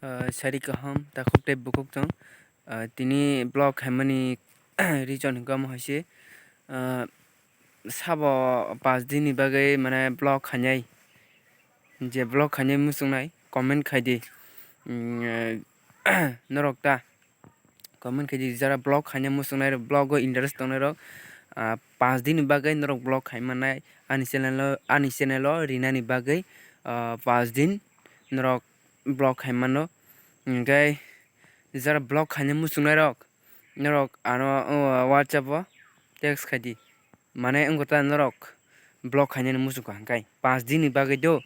Sari kaham takuk tep bukuk tong tini blog hamani region hingam hoise sabo 5 din ni bagai mane blog khanyai je blog khanyai musungnai comment khaidi norok ta comment khaidi jara blog khanyai musungnai blog o interest tongnai rok 5 din ni bagai norok blog khaimanai ani channel o rinani bagai 5 din norok blog khaimano hingkai jara blog khainai musungnai rok norok ano whatsapp o text khaidi mane ongota norok blog khainai musungka hingkai 5 din ni bagai do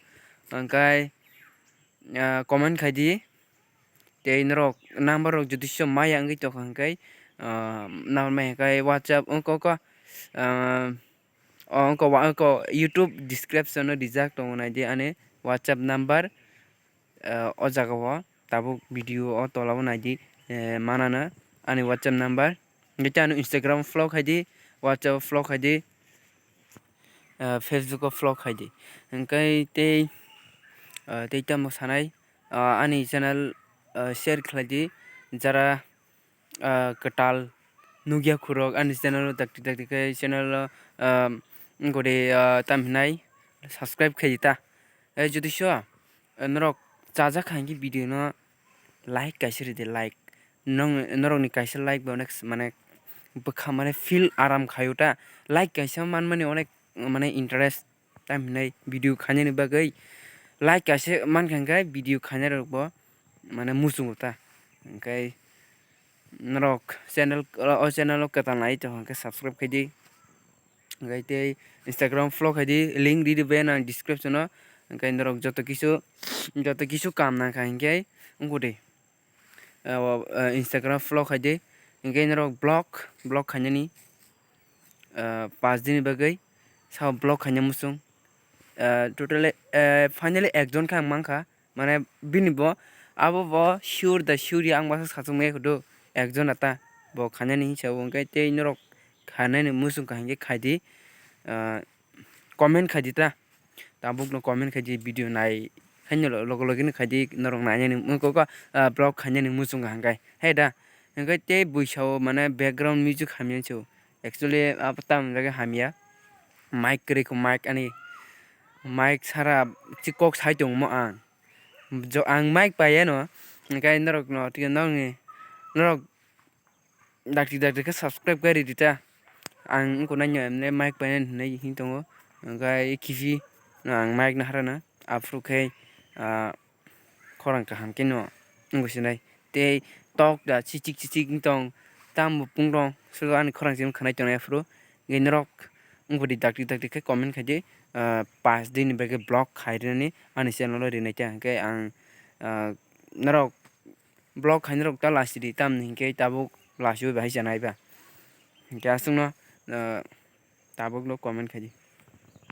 hingkai comment khaidi tei norok number rok jodi so maya wngoi tongkha hingkai namai hingkai whatsapp ongko youtube description o rijak tongo naidi ani whatsapp number o jaga o tabuk video o tola o naidi manana ani whatsapp number hingke ano instagram vlog haidi whatsapp vlog haidi facebook o vlog haidi hingkai tei tamo sanai ani channel share khlaidi jara kwtal nugiakhorok ani channel o dakti dakti khai channel o gori tam hinai subscribe khaidi ta jodi so norok chajak hingke video no like kaisa ride like norok ni kaisa like bo mane bwkha mane feel aram khaio ta like kaisa manmani onek mane interest tam hinai video khainani bagui like kaisa mankha hingkai video khainai rok bo mane muchungo ta hingkai norok channel o kwtal nai tongkha hingke subscribe khaidi hingkai tei instagram vlog haidi link ridibe ang description o hingkai norok joto kisu kaam nangkha hingke ongode instagram vlog haidi hingke norok blog khainani 5 din ni bagui sabo blog khainai musung totally finally ekjon khe ang mankha mane bini bo abo bo sure da sure ang masa sachungmai do ekjon ata bo khainani hinsao hingkai tei norok khainani musungkha hingke khaidi comment khaidi ta tabuk no comment khaidi video nai haino loge loge no khaidi norok nainani ongko blog khainani muchungkha hingkai haida hingkai tei buisao mane background music hamya so actually abo tam jaga hamya mic kwrwi ko mic ani mic sara chikok sai tongmo ang mic paia no hingkai norok no norok dakti dakti khe subscribe kai ridi ta ang ongko naino emne mic painani hinui hingtongo hingkai kifi ang mic naharana afuru khai khorang kaham khe no ongko sinai tei tok da chichik chichik wngtong tamo pungrong so ani khorang chikon khanai tongnai afuru hingkai norok ongkodi dakti dakti khe comment khaidi 5 din ni bagui blog khainani ani channel o rinai ta hingkai ang norok blog khainai rok ta lasidi tamoni hingke tabuk lasio bai chanai ba hingke aswngno tabuk no comment khaidi.